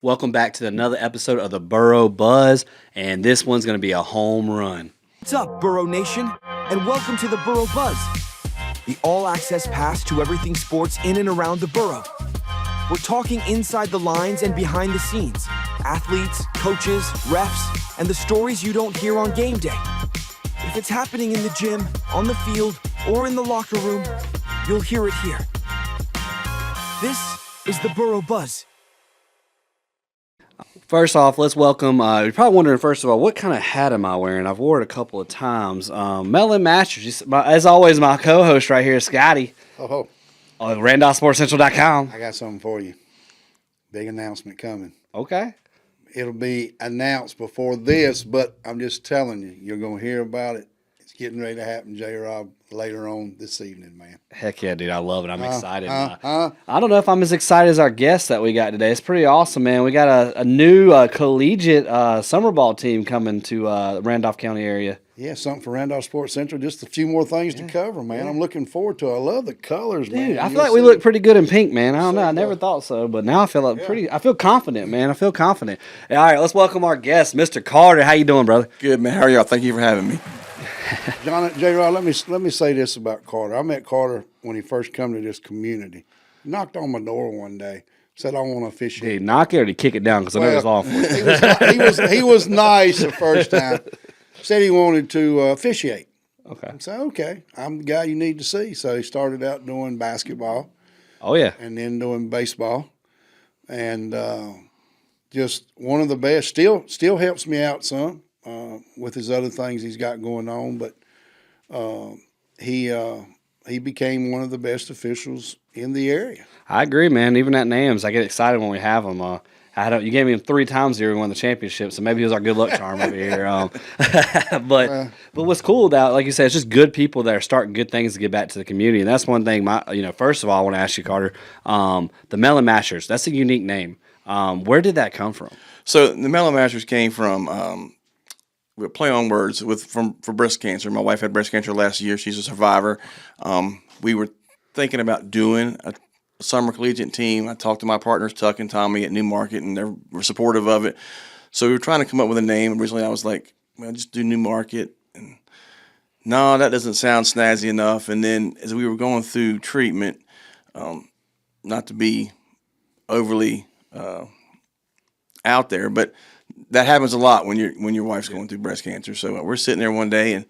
Welcome back to another episode of the Boro Buzz, and this one's going to be a home run. What's up, Boro Nation? And welcome to the Boro Buzz, the all-access pass to everything sports in and around the borough. We're talking inside the lines and behind the scenes, athletes, coaches, refs, and the stories you don't hear on game day. If it's happening in the gym, on the field, or in the locker room, you'll hear it here. This is the Boro Buzz. First off, let's welcome, you're probably wondering, first of all, what kind of hat am I wearing? I've worn it a couple of times. Melon Mashers, as always, my co-host right here, Scotty. Oh, RandolphSportsCentral.com. I got something for you. Big announcement coming. Okay. It'll be announced before this, but I'm just telling you, you're going to hear about it. It's getting ready to happen, J-Rob, later on this evening, man. Heck yeah, dude. I love it. I'm excited. I don't know if I'm as excited as our guest that we got today. It's pretty awesome, man. We got a new collegiate summer ball team coming to Randolph County area. Yeah, something for Randolph Sports Central. Just a few more things to cover, man. I'm looking forward to it. I love the colors, man. Dude, I feel like we look pretty good in pink, man. I don't know. I never thought so, but now I feel I feel confident, man. I feel confident. All right, let's welcome our guest, Mr. Carter. How you doing, brother? Good, man. How are y'all? Thank you for having me. John, J-Rod, let me say this about Carter. I met Carter when he first come to this community. He knocked on my door one day, said, I want to officiate. Did he knock it or did he kick it down? Because I know it's awful. He was nice the first time. Said he wanted to officiate. Okay. I said, okay, I'm the guy you need to see. So he started out doing basketball. Oh, yeah. And then doing baseball. And just one of the best. Still helps me out some with his other things he's got going on. But he became one of the best officials in the area. I agree, man. Even at NAMS, I get excited when we have him. You gave me him 3 times here. We won the championship, so maybe he was our good luck charm over here. But what's cool about, like you said, it's just good people that are starting good things to give back to the community, and that's one thing. First of all, I want to ask you, Carter, the Melon Mashers. That's a unique name. Where did that come from? So the Melon Mashers came from play on words for breast cancer. My wife had breast cancer last year. She's a survivor. We were thinking about doing a summer collegiate team. I talked to my partners, Tuck and Tommy at Newmarket, and they were supportive of it. So we were trying to come up with a name. Originally, I was like, well, just do Newmarket. And no, that doesn't sound snazzy enough. And then as we were going through treatment, not to be overly out there, but that happens a lot when your wife's going through breast cancer. So we're sitting there one day, and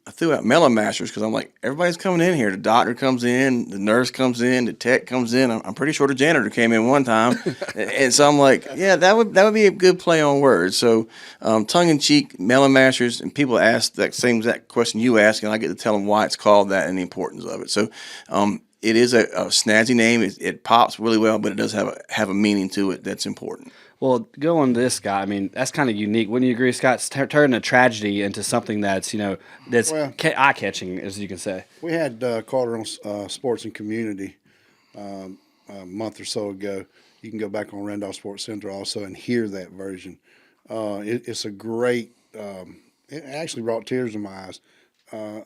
I threw out Melon Mashers because I'm like, everybody's coming in here. The doctor comes in, the nurse comes in, the tech comes in. I'm pretty sure the janitor came in one time, and so I'm like, yeah, that would be a good play on words. So tongue in cheek, Melon Mashers, and people ask that same exact question you ask, and I get to tell them why it's called that and the importance of it. So it is a snazzy name. It pops really well, but it does have a meaning to it that's important. Well, going to this guy, I mean, that's kind of unique. Wouldn't you agree, Scott? It's turning a tragedy into something that's, eye-catching, as you can say. We had Carter on Sports and Community a month or so ago. You can go back on Randolph Sports Central also and hear that version. It's a great it actually brought tears to my eyes,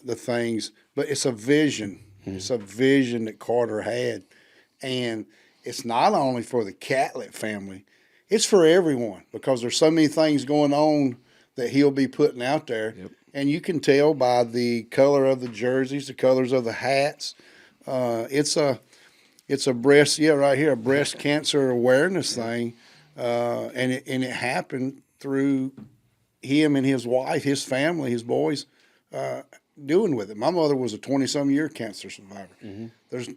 the things. But it's a vision. Mm-hmm. It's a vision that Carter had. And it's not only for the Catlett family. It's for everyone because there's so many things going on that he'll be putting out there. Yep. And you can tell by the color of the jerseys, the colors of the hats. It's a breast, right here, a breast cancer awareness thing. And it happened through him and his wife, his family, his boys doing with it. My mother was a 20-some-year cancer survivor. Mm-hmm. There's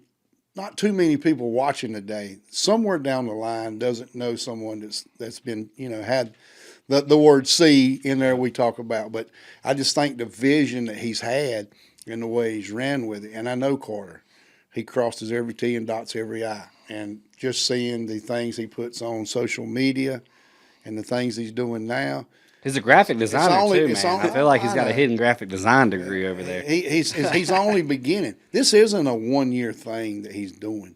not too many people watching today. Somewhere down the line doesn't know someone that's been, had the word C in there we talk about. But I just think the vision that he's had and the way he's ran with it. And I know Carter. He crosses every T and dots every I. And just seeing the things he puts on social media and the things he's doing now. He's a graphic designer too, man. I feel like he's got a hidden graphic design degree over there. He's only beginning. This isn't a 1-year thing that he's doing.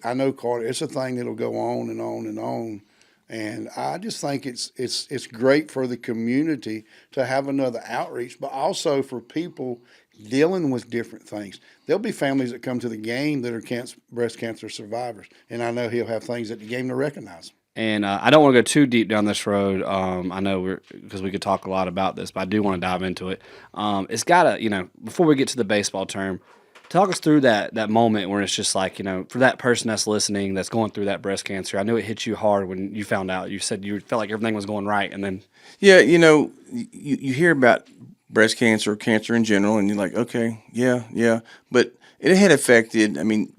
I know Carter. It's a thing that'll go on and on and on. And I just think it's great for the community to have another outreach, but also for people dealing with different things. There'll be families that come to the game that are breast cancer survivors, and I know he'll have things at the game to recognize them. And I don't want to go too deep down this road. I know because we could talk a lot about this, but I do want to dive into it. It's got to, before we get to the baseball term, talk us through that moment where it's just like, for that person that's listening, that's going through that breast cancer. I know it hit you hard when you found out. You said you felt like everything was going right, and then you hear about breast cancer or cancer in general, and you're like, okay, yeah, but it had affected. I mean,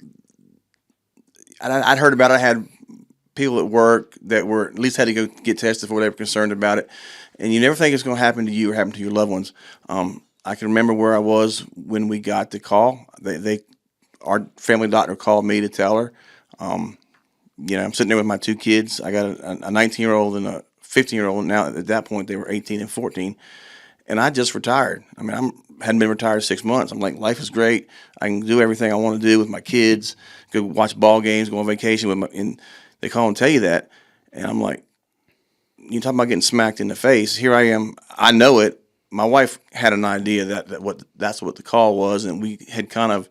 I'd heard about it. I had people at work that were at least had to go get tested for what they were concerned about it, and you never think it's going to happen to you or happen to your loved ones. I can remember where I was when we got the call. Our family doctor called me to tell her. I'm sitting there with my two kids. I got a 19-year-old and a 15-year-old. Now at that point they were 18 and 14, and I just retired. I mean, I hadn't been retired 6 months. I'm like, life is great. I can do everything I want to do with my kids. Go watch ball games. Go on vacation with and they call and tell you that, and I'm like, you talking about getting smacked in the face? Here I am. I know it. My wife had an idea that's what the call was, and we had kind of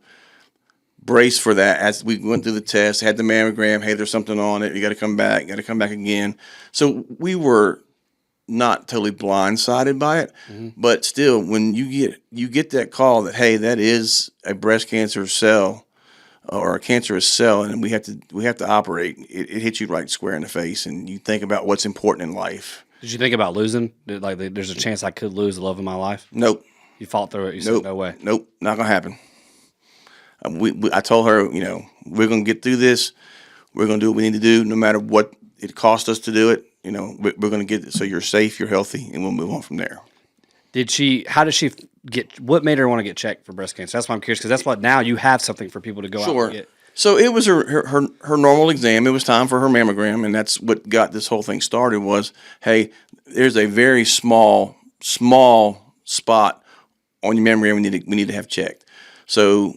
braced for that as we went through the test, had the mammogram. Hey, there's something on it. You got to come back. Again. So we were not totally blindsided by it, but still, when you get that call that, hey, that is a breast cancer cell or a cancerous cell, and we have to operate, it hits you right square in the face, and you think about what's important in life. Did you think about losing? There's a chance I could lose the love of my life? Nope. You fought through it. You said, no way. Nope. Not going to happen. I told her, we're going to get through this. We're going to do what we need to do, no matter what it costs us to do it. We're going to get it so you're safe, you're healthy, and we'll move on from there. How did she what made her want to get checked for breast cancer? That's why I'm curious, because that's what now you have something for people to go out and get. So it was her normal exam. It was time for her mammogram, and that's what got this whole thing started was, hey, there's a very small spot on your mammogram we need to have checked. So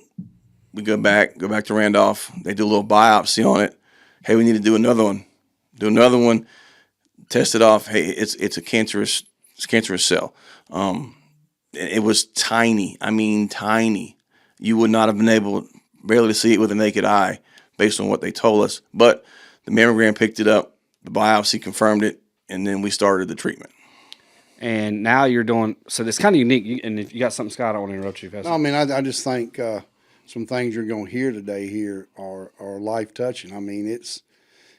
we go back to Randolph. They do a little biopsy on it. Hey, we need to do another one. Test it off. Hey, it's a cancerous cell. It was tiny. I mean, tiny. You would not have been able barely to see it with the naked eye based on what they told us. But the mammogram picked it up, the biopsy confirmed it, and then we started the treatment. And now you're doing, so it's kind of unique. And if you got something, Scott, I don't want to interrupt you. No, I mean, I just think some things you're going to hear today here are life touching. I mean, it's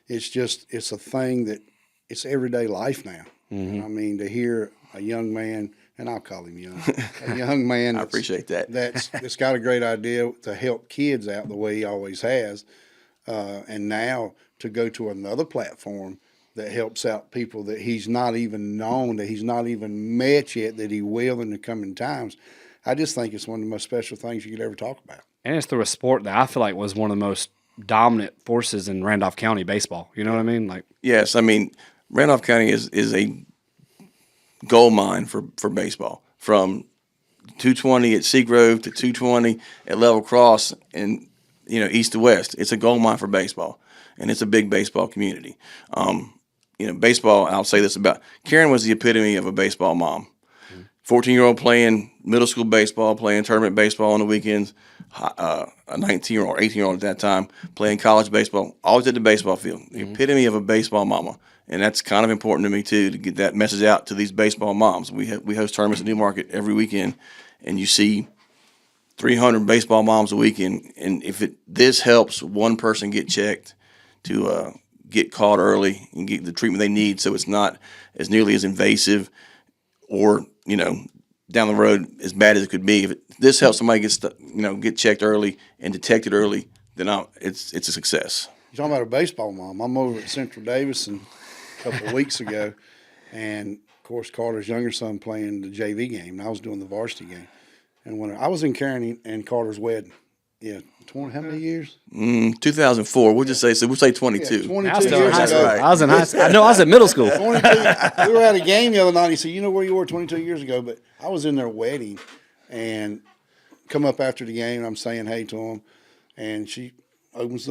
a thing that it's everyday life now. Mm-hmm. I mean, to hear a young man, and I'll call him young, a young man. I appreciate that. That's got a great idea to help kids out the way he always has, and now to go to another platform that helps out people that he's not even known, that he's not even met yet, that he will in the coming times. I just think it's one of the most special things you could ever talk about. And it's through a sport that I feel like was one of the most dominant forces in Randolph County baseball. You know what I mean? Yes, I mean, Randolph County is a gold mine for baseball. From 220 at Seagrove to 220 at Level Cross and east to west. It's a gold mine for baseball, and it's a big baseball community. Baseball, I'll say this about Karen was the epitome of a baseball mom. 14-year-old playing middle school baseball, playing tournament baseball on the weekends, a 19-year-old or 18-year-old at that time playing college baseball, always at the baseball field. The epitome of a baseball mama. And that's kind of important to me, too, to get that message out to these baseball moms. We host tournaments at Newmarket every weekend, and you see 300 baseball moms a weekend. And if this helps one person get checked to get caught early and get the treatment they need so it's not as nearly as invasive or, down the road as bad as it could be. If this helps somebody get checked early and detected early, then it's a success. You're talking about a baseball mom. I'm over at Central Davis a couple of weeks ago, and of course Carter's younger son playing the JV game, and I was doing the varsity game. And when I was in Karen and Carter's wedding, how many years? 2004. We'll just say 22. Yeah, 22 years ago. I was in high school. I was in middle school. 22. We were at a game the other night. He said, "You know where you were 22 years ago?" But I was in their wedding, and come up after the game. And I'm saying hey to him, and opens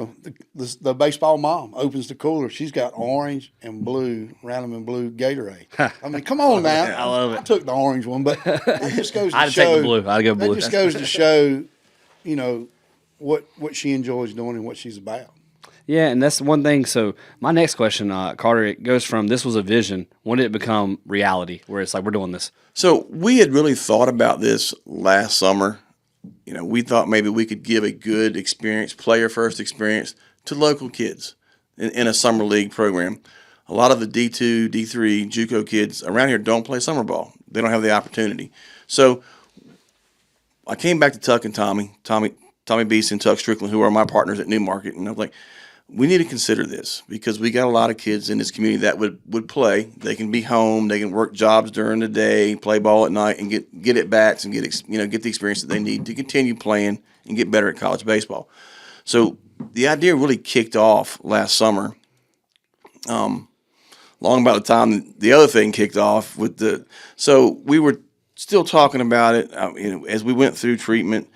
the baseball mom opens the cooler. She's got orange and blue, random and blue Gatorade. I mean, come on now. I love it. I took the orange one, but that just goes to I'd show. take the blue. I'd go blue. That just goes to show, you know, what she enjoys doing and what she's about. Yeah, and that's one thing. So my next question, Carter, it goes from this was a vision. When did it become reality? Where it's like we're doing this. So we had really thought about this last summer. You know, we thought maybe we could give a good experience, player-first experience, to local kids in a summer league program. A lot of the D2, D3, JUCO kids around here don't play summer ball. They don't have the opportunity. So I came back to Tuck and Tommy Beeson, Tuck Strickland, who are my partners at Newmarket, and I was like, we need to consider this because we got a lot of kids in this community that would play. They can be home, they can work jobs during the day, play ball at night, and get at bats and get the experience that they need to continue playing and get better at college baseball. So the idea really kicked off last summer. Long about the time the other thing kicked off so we were still talking about it. As we went through treatment,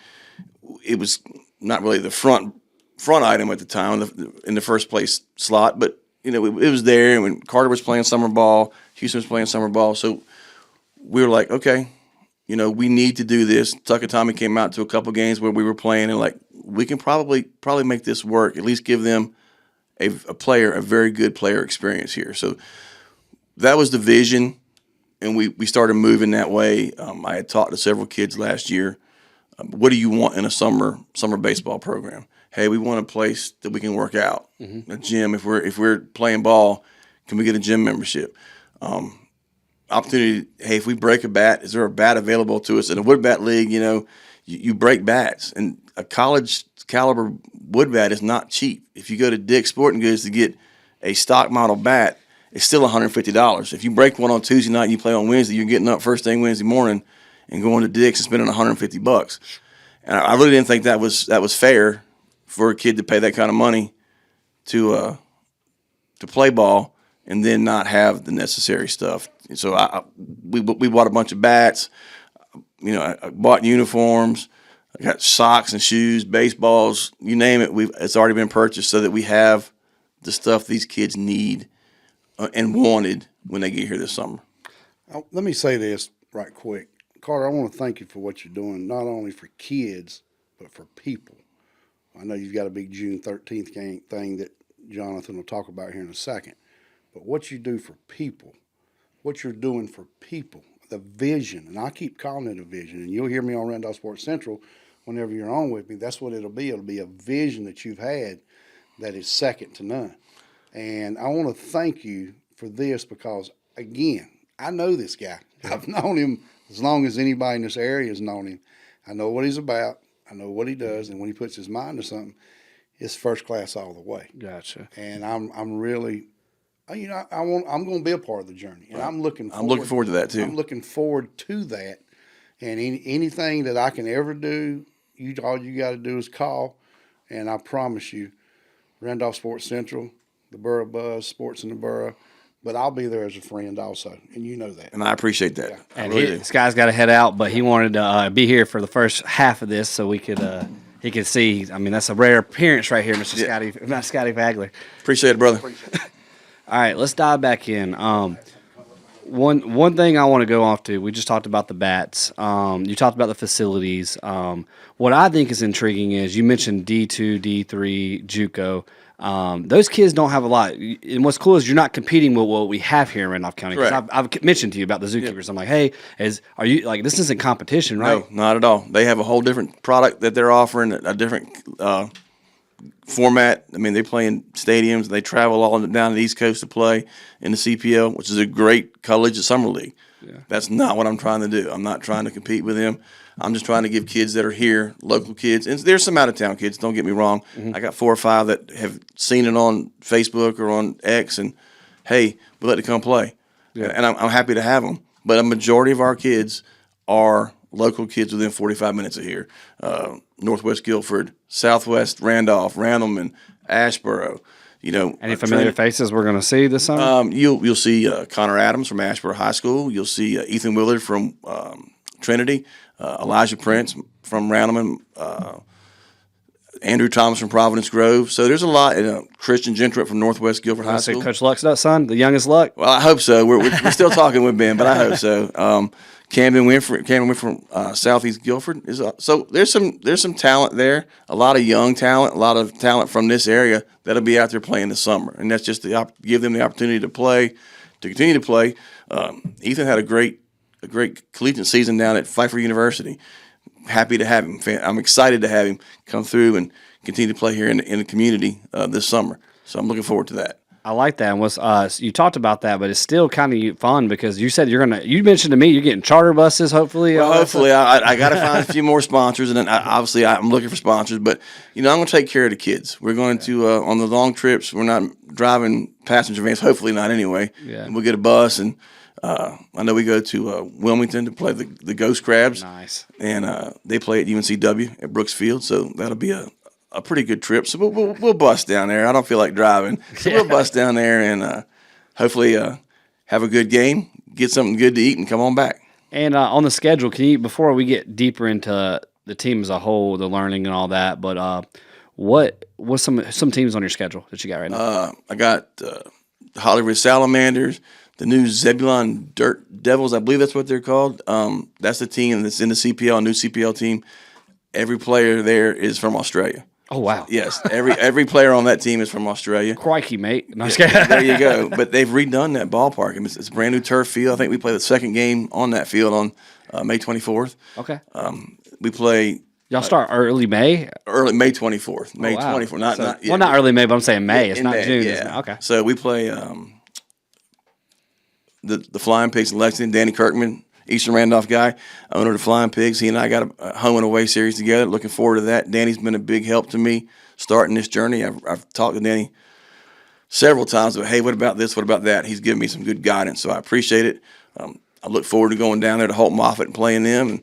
it was not really the front item at the time in the first place slot, but it was there. And when Carter was playing summer ball, Houston was playing summer ball, so we were like, okay, we need to do this. Tuck and Tommy came out to a couple games where we were playing, and like we can probably make this work. At least give them a very good player experience here. So that was the vision, and we started moving that way. I had talked to several kids last year. What do you want in a summer baseball program? Hey, we want a place that we can work out, a gym. If we're playing ball, can we get a gym membership? Opportunity. Hey, if we break a bat, is there a bat available to us in a wood bat league? You break bats, and a college caliber wood bat is not cheap. If you go to Dick's Sporting Goods to get a stock model bat, it's still $150. If you break one on Tuesday night and you play on Wednesday, you're getting up first thing Wednesday morning and going to Dick's and spending $150. And I really didn't think that was fair for a kid to pay that kind of money to play ball and then not have the necessary stuff. And so we bought a bunch of bats. I bought uniforms. I got socks and shoes, baseballs, you name it. It's already been purchased so that we have the stuff these kids need and wanted when they get here this summer. Let me say this right quick. Carter, I want to thank you for what you're doing, not only for kids, but for people. I know you've got a big June 13th thing that Jonathan will talk about here in a second. But what you do for people, what you're doing for people, the vision, and I keep calling it a vision, and you'll hear me on Randolph Sports Central whenever you're on with me. That's what it'll be. It'll be a vision that you've had that is second to none. And I want to thank you for this because, again, I know this guy. I've known him as long as anybody in this area has known him. I know what he's about. I know what he does, and when he puts his mind to something, it's first class all the way. Gotcha. And I'm really, I'm going to be a part of the journey, and I'm looking forward to that too. I'm looking forward to that, and anything that I can ever do, all you got to do is call, and I promise you, Randolph Sports Central, the Boro Buzz, Sports in the Borough. But I'll be there as a friend also, and you know that. And I appreciate that. Yeah. And this guy's got to head out, but he wanted to be here for the first half of this so he could see. I mean, that's a rare appearance right here, Mr. Scotty Fagler. Appreciate it, brother. All right, let's dive back in. One thing I want to go off to, we just talked about the bats. You talked about the facilities. What I think is intriguing is you mentioned D2, D3, JUCO. Those kids don't have a lot. And what's cool is you're not competing with what we have here in Randolph County. Because I've mentioned to you about the zookeepers. Yep. I'm like, hey, are you like this isn't competition, right? No, not at all. They have a whole different product that they're offering, a different format. I mean, they play in stadiums. They travel all down the East Coast to play in the CPL, which is a great collegiate summer league. Yeah. That's not what I'm trying to do. I'm not trying to compete with them. I'm just trying to give kids that are here, local kids, and there's some out-of-town kids, don't get me wrong. Mm-hmm. I got 4 or 5 that have seen it on Facebook or on X, and, hey, we let them come play. Yeah. And I'm happy to have them. But a majority of our kids are local kids within 45 minutes of here. Northwest Guilford, Southwest Randolph, Randleman, Ashboro. Any familiar faces we're going to see this summer? You'll see Connor Adams from Ashboro High School. You'll see Ethan Willard from Trinity. Elijah Prince from Randleman. Andrew Thomas from Providence Grove. So there's a lot. Christian Gentry from Northwest Guilford High I say School. Coach Luck's son, the youngest Luck. Well, I hope so. We're still talking with Ben, but I hope so. Camden went from Southeast Guilford so there's some talent there. A lot of young talent, a lot of talent from this area that'll be out there playing this summer, and that's just to give them the opportunity to play, to continue to play. Ethan had a great collegiate season down at Pfeiffer University. Happy to have him. I'm excited to have him come through and continue to play here in the community this summer. So I'm looking forward to that. I like that. And you talked about that, but it's still kind of fun because you said you mentioned to me you're getting charter buses, hopefully. Well, hopefully, I got to find a few more sponsors, and then obviously I'm looking for sponsors. But I'm going to take care of the kids. We're going to on the long trips. We're not driving passenger vans. Hopefully not, anyway. Yeah. And we'll get a bus, and I know we go to Wilmington to play the Ghost Crabs. Nice. And they play at UNCW at Brooks Field, so that'll be a pretty good trip. So we'll bust down there. I don't feel like driving, so we'll bust down there and hopefully have a good game, get something good to eat, and come on back. And on the schedule, before we get deeper into the team as a whole, the learning and all that, but what's some teams on your schedule that you got right now? I got the Hollywood Salamanders, the new Zebulon Dirt Devils. I believe that's what they're called. That's the team that's in the CPL, a new CPL team. Every player there is from Australia. Oh, wow. Yes, every player on that team is from Australia. Crikey, mate. No, There you go. But they've redone that ballpark. I mean, it's a brand new turf field. I think we play the second game on that field on May 24th. Okay. We play Y'all start early May? early May 24th. May wow. 24th. Not Well, not early May, but I'm saying May. It's in not May, June. Yeah. Okay. So we play the Flying Pigs in Lexington. Danny Kirkman, Eastern Randolph guy, owner of the Flying Pigs. He and I got a home and away series together. Looking forward to that. Danny's been a big help to me starting this journey. I've talked to Danny several times about, hey, what about this? What about that? He's given me some good guidance, so I appreciate it. I look forward to going down there to Holt Moffett and playing them, and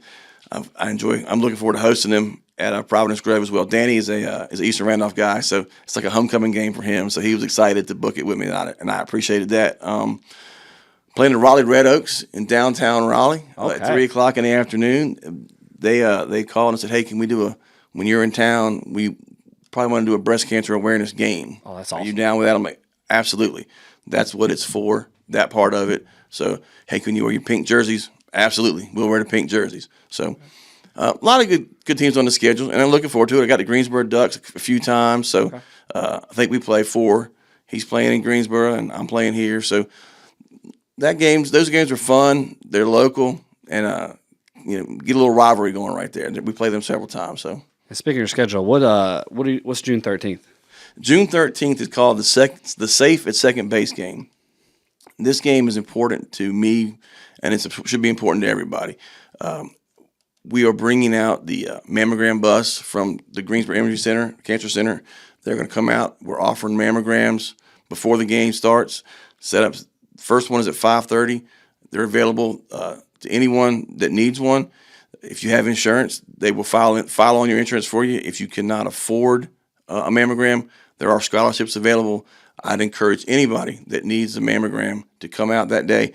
I'm looking forward to hosting them at Providence Grove as well. Danny is an Eastern Randolph guy, so it's like a homecoming game for him. So he was excited to book it with me, and I appreciated that. Playing the Raleigh Red Oaks in downtown Raleigh at 3:00 in the afternoon. They called and said, hey, can we do when you're in town, we probably want to do a breast cancer awareness game. Oh, that's Are awesome. you down with that? I'm like, absolutely. That's what it's for, that part of it. So, hey, can you wear your pink jerseys? Absolutely. We'll wear the pink jerseys. So, a lot of good teams on the schedule, and I'm looking forward to it. I got the Greensboro Ducks a few times, so I think we play 4. He's playing in Greensboro, and I'm playing here. So, those games are fun. They're local, and get a little rivalry going right there. We play them several times. So, And speaking of your schedule, what's June 13th? June 13th is called the Safe at Second Base game. This game is important to me, and it should be important to everybody. We are bringing out the mammogram bus from the Greensboro Cancer Center. They're going to come out. We're offering mammograms before the game starts. First one is at 5:30. They're available to anyone that needs one. If you have insurance, they will file on your insurance for you. If you cannot afford a mammogram, there are scholarships available. I'd encourage anybody that needs a mammogram to come out that day,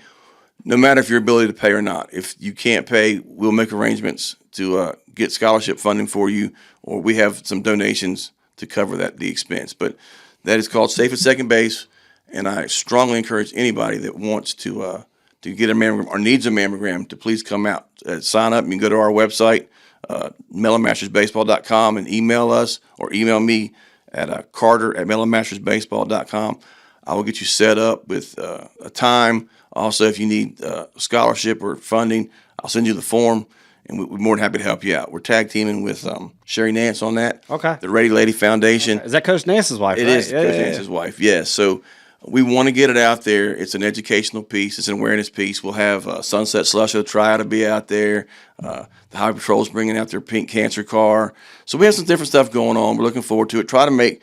no matter if your ability to pay or not. If you can't pay, we'll make arrangements to get scholarship funding for you, or we have some donations to cover the expense. But that is called Safe at Second Base, and I strongly encourage anybody that wants to get a mammogram or needs a mammogram to please come out. Sign up. You can go to our website, melonmashersbaseball.com, and email us or email me at carter@melonmashersbaseball.com. I will get you set up with a time. Also, if you need scholarship or funding, I'll send you the form, and we're more than happy to help you out. We're tag teaming with Sherry Nance on that. Okay. The Ready Lady Foundation. Is that Coach Nance's wife? It right? is Coach Nance's wife, yes. So we want to get it out there. It's an educational piece. It's an awareness piece. We'll have Sunset Slush will try to be out there. The Highway Patrol's bringing out their pink cancer car. So we have some different stuff going on. We're looking forward to it. Try to make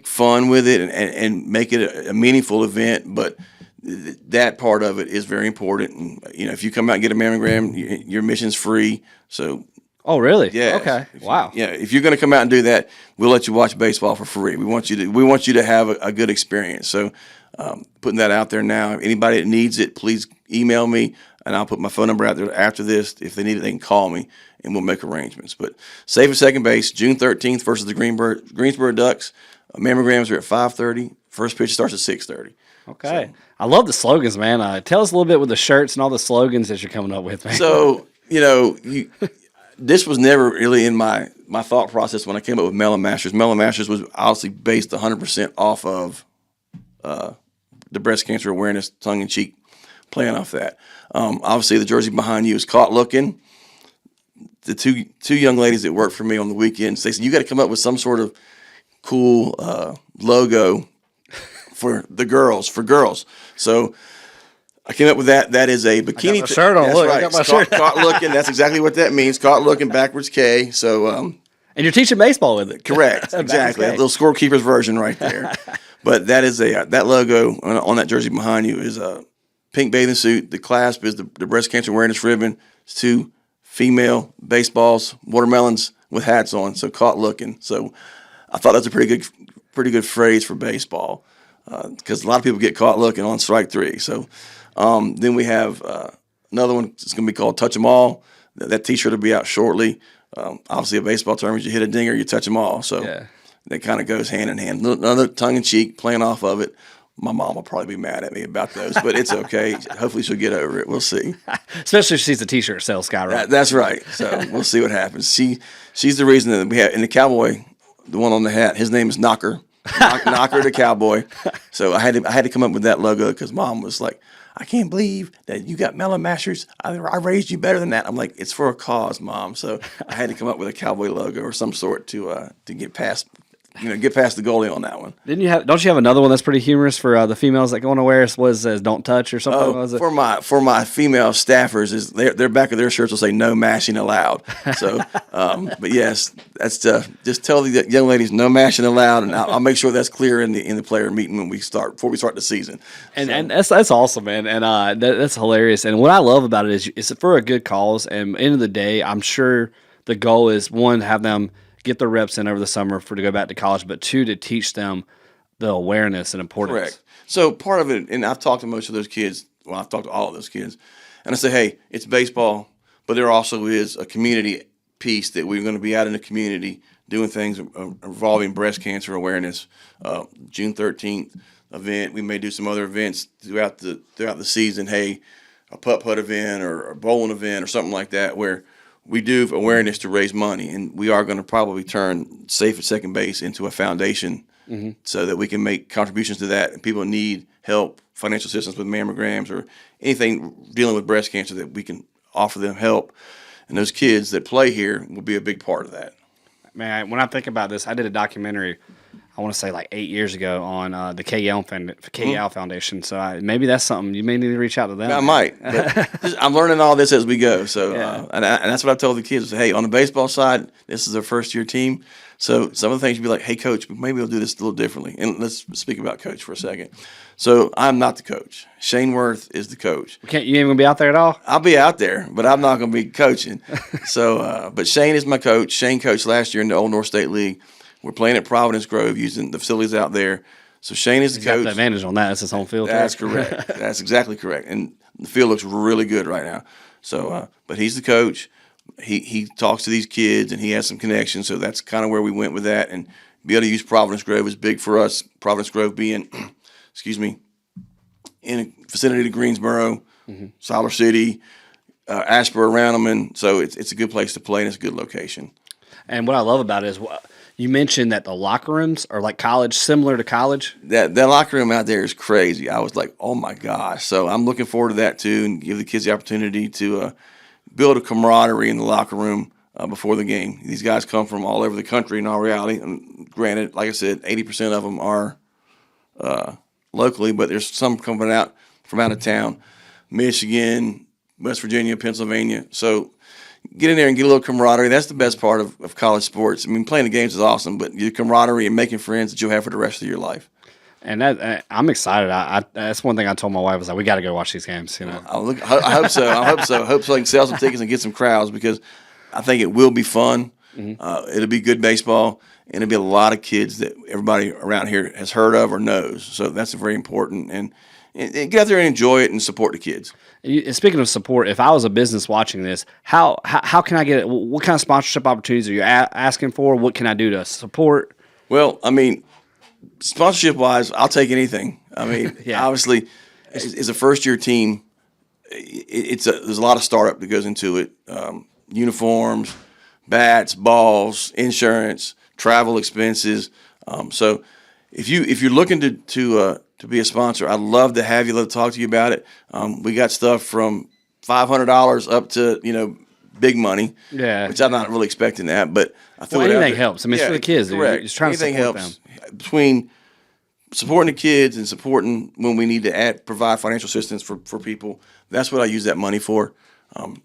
fun with it and make it a meaningful event. But that part of it is very important. And if you come out and get a mammogram, your mission's free. So Oh, really? Yeah. Okay. Wow. Yeah. If you're going to come out and do that, we'll let you watch baseball for free. We want you to have a good experience. So, putting that out there now. Anybody that needs it, please email me, and I'll put my phone number out there after this. If they need it, they can call me, and we'll make arrangements. But safe at second base, June 13th versus the Greensboro Ducks. Mammograms are at 5:30. First pitch starts at 6:30. Okay. I love the slogans, man. Tell us a little bit with the shirts and all the slogans that you're coming up with, man. So, this was never really in my thought process when I came up with Melon Mashers. Melon Mashers was obviously based 100% off of the breast cancer awareness, tongue-in-cheek, playing off that. Obviously, the jersey behind you is Caught Looking. The two young ladies that work for me on the weekends, they said, you got to come up with some sort of cool logo for the girls, So I came up with that. That is a bikini. I got my shirt on. That's Look, right. I got my shirt. Caught Looking. That's exactly what that means. Caught Looking, backwards K. So, and you're teaching baseball with it. correct. Exactly. That little scorekeeper's version right there. But that is that logo on that jersey behind you is a pink bathing suit. The clasp is the breast cancer awareness ribbon. It's two female baseballs, watermelons with hats on. So Caught Looking. So I thought that's a pretty good phrase for baseball, because a lot of people get caught looking on strike three. So then we have another one. It's going to be called Touch 'Em All. That T-shirt will be out shortly. Obviously, a baseball term is you hit a dinger, you touch them all. So that kind of goes hand in hand. Another tongue-in-cheek, playing off of it. My mom will probably be mad at me about those, but it's okay. Hopefully she'll get over it. We'll see. Especially if she sees the T-shirt sales skyrocket. That's right. So we'll see what happens. She's the reason that we have, in the cowboy, the one on the hat, his name is Knocker. Knocker the Cowboy. So I had to come up with that logo because Mom was like, I can't believe that you got Melon Mashers. I raised you better than that. I'm like, it's for a cause, Mom. So I had to come up with a cowboy logo or some sort to get past the goalie on that one. Don't you have another one that's pretty humorous for the females that want to wear? What says "Don't touch" or something? Oh, for my female staffers, is their back of their shirts will say "No mashing allowed." So, but yes, that's just tell the young ladies no mashing allowed, and I'll make sure that's clear in the player meeting before we start the season. And that's awesome, man, and that's hilarious. And what I love about it is it's for a good cause. And end of the day, I'm sure the goal is one, have them get their reps in over the summer to go back to college, but two, to teach them the awareness and importance. Correct. So part of it, and I've talked to most of those kids, well, I've talked to all of those kids, and I say, hey, it's baseball, but there also is a community piece that we're going to be out in the community doing things involving breast cancer awareness. June 13th event. We may do some other events throughout the season. Hey, a putt-putt event or a bowling event or something like that where we do awareness to raise money, and we are going to probably turn Safe at Second Base into a foundation so that we can make contributions to that. And people need help, financial assistance with mammograms or anything dealing with breast cancer, that we can offer them help. And those kids that play here will be a big part of that. Man, when I think about this, I did a documentary, I want to say like 8 years ago, on the KL Foundation. So maybe that's something you may need to reach out to them. I might. But I'm learning all this as we go. So, and that's what I told the kids. Hey, on the baseball side, this is their first-year team. So some of the things you'd be like, hey, Coach, maybe we'll do this a little differently. And let's speak about Coach for a second. So I'm not the coach. Shane Worth is the coach. You ain't going to be out there at all? I'll be out there, but I'm not going to be coaching. So, but Shane is my coach. Shane coached last year in the Old North State League. We're playing at Providence Grove using the facilities out there. So Shane is the coach. Got the advantage on that. That's his home field. That's correct. That's exactly correct. And the field looks really good right now. So, but he's the coach. He talks to these kids, and he has some connections. So that's kind of where we went with that. And be able to use Providence Grove is big for us. Providence Grove being, in a vicinity to Greensboro, Siler City, Asheboro around them. And so it's a good place to play, and it's a good location. And what I love about it is you mentioned that the locker rooms are like college, similar to college. That locker room out there is crazy. I was like, oh my gosh. So I'm looking forward to that too, and give the kids the opportunity to build a camaraderie in the locker room before the game. These guys come from all over the country in all reality. And granted, like I said, 80% of them are locally, but there's some coming out from out of town, Michigan, West Virginia, Pennsylvania. So get in there and get a little camaraderie. That's the best part of college sports. I mean, playing the games is awesome, but your camaraderie and making friends that you'll have for the rest of your life. And I'm excited. That's one thing I told my wife, was like, we got to go watch these games. You know, I hope so. I hope so. I hope so I can sell some tickets and get some crowds, because I think it will be fun. It'll be good baseball, and it'll be a lot of kids that everybody around here has heard of or knows. So that's very important. And get out there and enjoy it and support the kids. Speaking of support, if I was a business watching this, how can I get it? What kind of sponsorship opportunities are you asking for? What can I do to support? Well, I mean, sponsorship wise, I'll take anything. I mean, Yeah. obviously, as a first year team, there's a lot of startup that goes into it. Uniforms, bats, balls, insurance, travel expenses. So if you're looking to be a sponsor, I'd love to have you. Love to talk to you about it. We got stuff from $500 up to big money. Yeah. Which I'm not really expecting that, but I thought Anything helps. I mean, it's for the kids. Correct. You're just trying Anything to support helps. them. Between supporting the kids and supporting when we need to provide financial assistance for people, that's what I use that money for.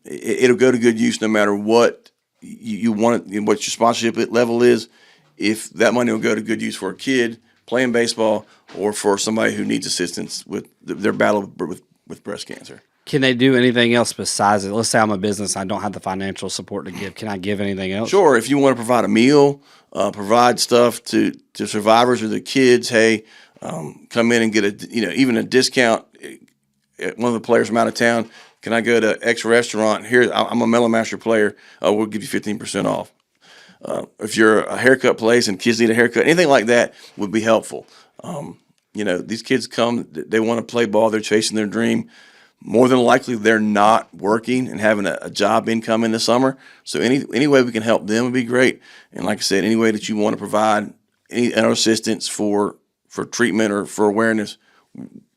It'll go to good use no matter what you want it, what your sponsorship level is. If that money will go to good use for a kid playing baseball or for somebody who needs assistance with their battle with breast cancer. Can they do anything else besides it? Let's say I'm a business, I don't have the financial support to give. Can I give anything else? Sure. If you want to provide a meal, provide stuff to survivors or the kids, hey, come in and get even a discount. One of the players from out of town, can I go to X restaurant? Here, I'm a Melon Masher player. We'll give you 15% off. If you're a haircut place and kids need a haircut, anything like that would be helpful. These kids come, they want to play ball, they're chasing their dream. More than likely, they're not working and having a job income in the summer. So any way we can help them would be great. And like I said, any way that you want to provide any assistance for treatment or for awareness,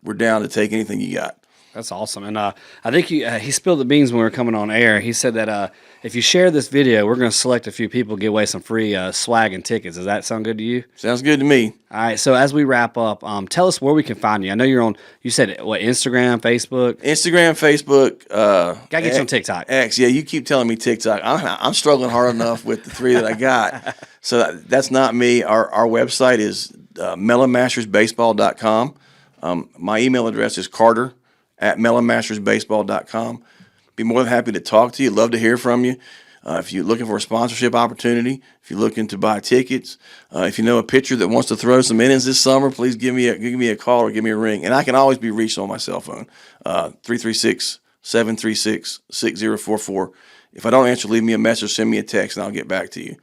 we're down to take anything you got. That's awesome. And I think he spilled the beans when we were coming on air. He said that if you share this video, we're going to select a few people, give away some free swag and tickets. Does that sound good to you? Sounds good to me. All right. So as we wrap up, tell us where we can find you. I know you're on, you said, what, Instagram, Facebook? Instagram, Facebook. Got to get you on TikTok. X. Yeah, you keep telling me TikTok. I'm struggling hard enough with the three that I got. So that's not me. Our website is melonmashersbaseball.com. My email address is carter@melonmashersbaseball.com. Be more than happy to talk to you. Love to hear from you. If you're looking for a sponsorship opportunity, if you're looking to buy tickets, if you know a pitcher that wants to throw some innings this summer, please give me a call or give me a ring. And I can always be reached on my cell phone, 336-736-6044. If I don't answer, leave me a message, send me a text, and I'll get back to you.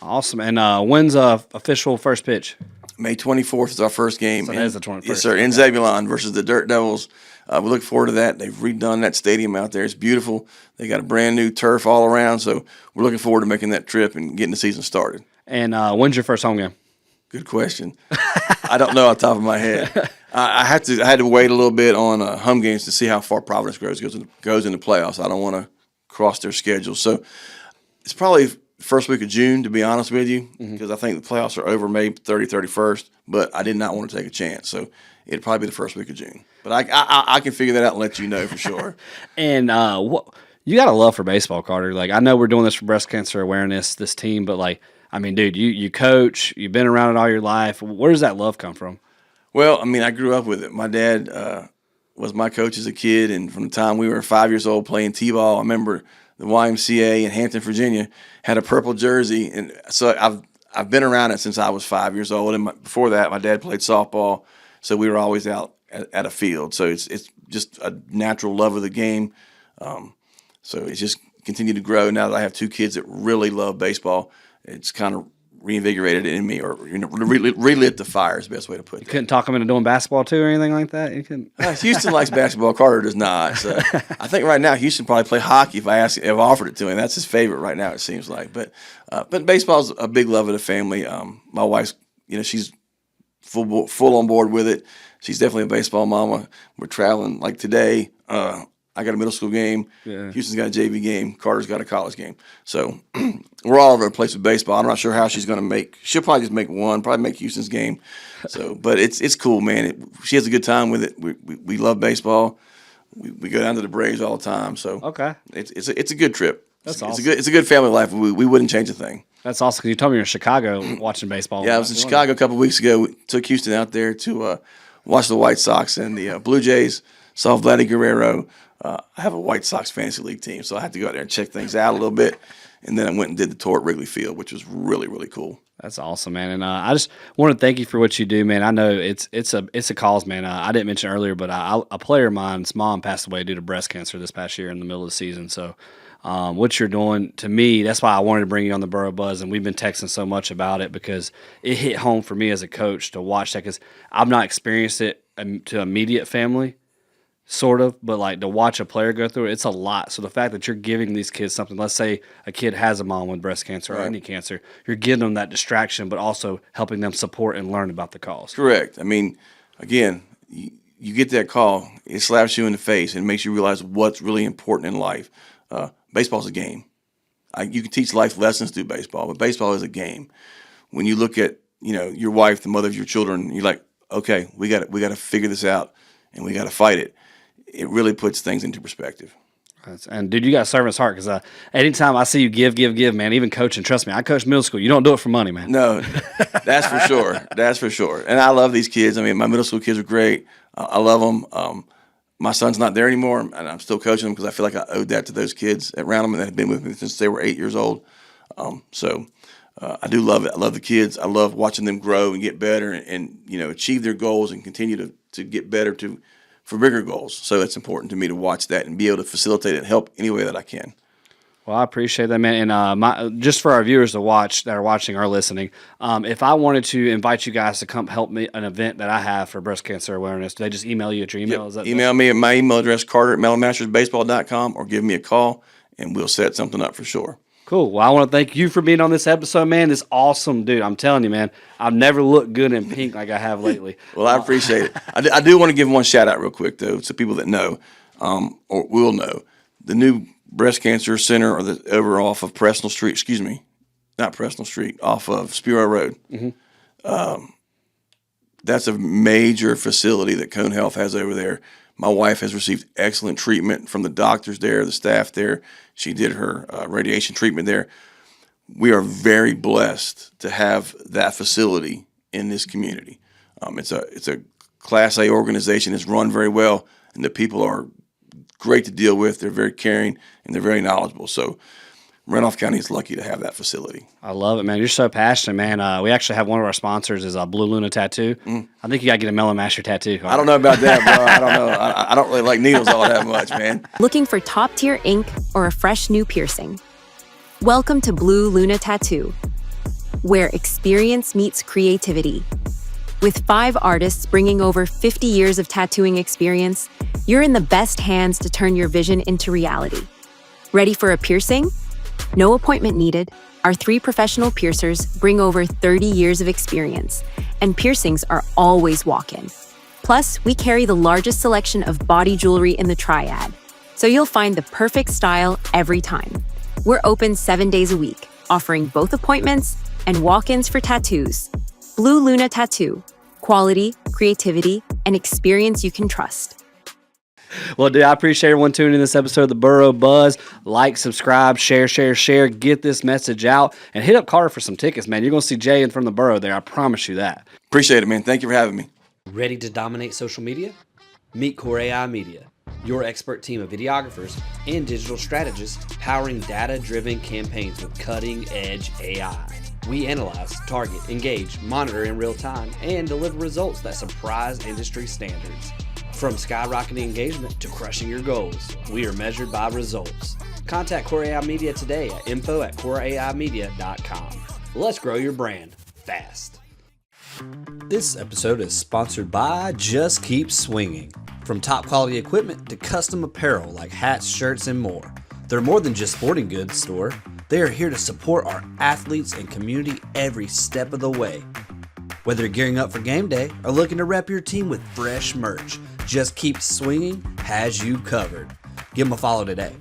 Awesome. And when's official first pitch? May 24th is our first game. So that is the 21st. Yes, sir. In Zebulon versus the Dirt Devils. We look forward to that. They've redone that stadium out there. It's beautiful. They got a brand new turf all around. So we're looking forward to making that trip and getting the season started. And when's your first home game? Good question. I don't know off the top of my head. I had to wait a little bit on home games to see how far Providence goes in the playoffs. I don't want to cross their schedule. So it's probably first week of June, to be honest with you, because I think the playoffs are over May 30, 31st, but I did not want to take a chance. So it'd probably be the first week of June. But I can figure that out and let you know for sure. And what you got a love for baseball, Carter. Like, I know we're doing this for breast cancer awareness, this team, but like, I mean, dude, you coach, you've been around it all your life. Where does that love come from? Well, I mean, I grew up with it. My dad was my coach as a kid, and from the time we were 5 years old playing t-ball, I remember the YMCA in Hampton, Virginia, had a purple jersey, and so I've been around it since I was 5 years old. And before that, my dad played softball, so we were always out at a field. So it's just a natural love of the game. So it's just continued to grow. Now that I have two kids that really love baseball, it's kind of reinvigorated it in me, or relit the fire is the best way to put it. You couldn't talk them into doing basketball too or anything like that? You couldn't. Houston likes basketball. Carter does not. So I think right now Houston probably play hockey if I offered it to him. That's his favorite right now, it seems like. But baseball's a big love of the family. My wife's, she's full on board with it. She's definitely a baseball mama. We're traveling like today. I got a middle school game. Yeah. Houston's got a JV game. Carter's got a college game. So we're all over the place with baseball. I'm not sure how she's going to make. She'll probably just make one. Probably make Houston's game. So, but it's cool, man. She has a good time with it. We love baseball. We go down to the Braves all the time. So okay, it's a good trip. That's awesome. It's a good family life. We wouldn't change a thing. That's awesome, because you told me you're in Chicago watching baseball. Yeah, I was in Chicago a couple of weeks ago. We took Houston out there to watch the White Sox and the Blue Jays. Saw Vladdy Guerrero. I have a White Sox fantasy league team, so I have to go out there and check things out a little bit. and then I went and did the tour at Wrigley Field, which was really, really cool. That's awesome, man. And I just want to thank you for what you do, man. I know it's a cause, man. I didn't mention earlier, but a player of mine's mom passed away due to breast cancer this past year in the middle of the season. So what you're doing, to me, that's why I wanted to bring you on the Boro Buzz, and we've been texting so much about it because it hit home for me as a coach to watch that, because I've not experienced it to immediate family, sort of, but like to watch a player go through it, it's a lot. So the fact that you're giving these kids something, let's say a kid has a mom with breast cancer or any cancer, you're giving them that distraction, but also helping them support and learn about the cause. Correct. I mean, again, you get that call, it slaps you in the face and makes you realize what's really important in life. Baseball's a game. You can teach life lessons through baseball, but baseball is a game. When you look at, your wife, the mother of your children, you're like, okay, we got to figure this out and we got to fight it. It really puts things into perspective. And dude, you got a servant's heart, because anytime I see you give, man, even coaching, trust me, I coach middle school. You don't do it for money, man. No, that's for sure. That's for sure. And I love these kids. I mean, my middle school kids are great. I love them. My son's not there anymore, and I'm still coaching them because I feel like I owed that to those kids around them that have been with me since they were 8 years old. So I do love it. I love the kids. I love watching them grow and get better and achieve their goals and continue to get better for bigger goals. So it's important to me to watch that and be able to facilitate it and help any way that I can. Well, I appreciate that, man. And just for our viewers to watch, that are watching or listening, if I wanted to invite you guys to come help me an event that I have for breast cancer awareness, do they just email you at your email? Yep. Is that email me at my email address, carter@melonmashersbaseball.com, or give me a call, and we'll set something up for sure. Cool. Well, I want to thank you for being on this episode, man. This awesome, dude. I'm telling you, man, I've never looked good in pink like I have lately. Well, I appreciate it. I do want to give one shout out real quick, though, to people that know or will know. The new breast cancer center over off of Presnell Street, not Presnell Street, off of Spiro Road. Mm-hmm. That's a major facility that Cone Health has over there. My wife has received excellent treatment from the doctors there, the staff there. She did her radiation treatment there. We are very blessed to have that facility in this community. It's a Class A organization. It's run very well, and the people are great to deal with. They're very caring, and they're very knowledgeable. So Randolph County is lucky to have that facility. I love it, man. You're so passionate, man. We actually have one of our sponsors is Blue Luna Tattoo. I think you got to get a Melon Masher tattoo. I don't know about that, bro. I don't know. I don't really like needles all that much, man. Looking for top-tier ink or a fresh new piercing? Welcome to Blue Luna Tattoo, where experience meets creativity. With 5 artists bringing over 50 years of tattooing experience, you're in the best hands to turn your vision into reality. Ready for a piercing? No appointment needed. Our 3 professional piercers bring over 30 years of experience, and piercings are always walk-in. Plus, we carry the largest selection of body jewelry in the triad, so you'll find the perfect style every time. We're open 7 days a week, offering both appointments and walk-ins for tattoos. Blue Luna Tattoo. Quality, creativity, and experience you can trust. Well, dude, I appreciate everyone tuning in this episode of the Boro Buzz. Like, subscribe, share. Get this message out, and hit up Carter for some tickets, man. You're going to see Jay in from the Boro there. I promise you that. Appreciate it, man. Thank you for having me. Ready to dominate social media? Meet Core AI Media, your expert team of videographers and digital strategists powering data-driven campaigns with cutting-edge AI. We analyze, target, engage, monitor in real time, and deliver results that surprise industry standards. From skyrocketing engagement to crushing your goals, we are measured by results. Contact Core AI Media today at info@coreaimedia.com. Let's grow your brand fast. This episode is sponsored by Just Keep Swinging. From top quality equipment to custom apparel like hats, shirts, and more. They're more than just sporting goods store. They are here to support our athletes and community every step of the way. Whether you're gearing up for game day or looking to rep your team with fresh merch, Just Keep Swinging has you covered. Give them a follow today.